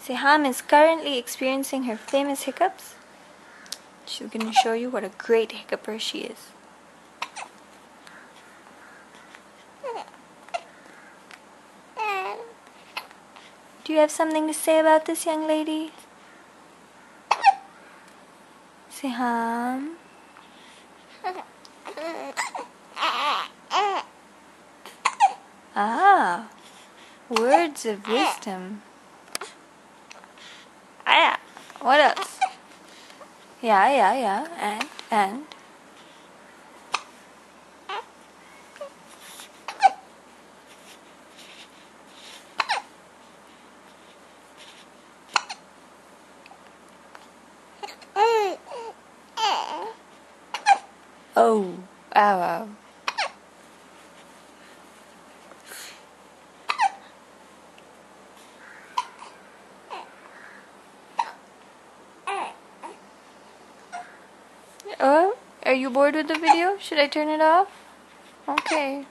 Seham is currently experiencing her famous hiccups. She's going to show you what a great hiccuper she is. Do you have something to say about this young lady? Seham? Ah, words of wisdom. Ah, what else? Yeah, and. Oh, ow. Oh, are you bored with the video? Should I turn it off? Okay.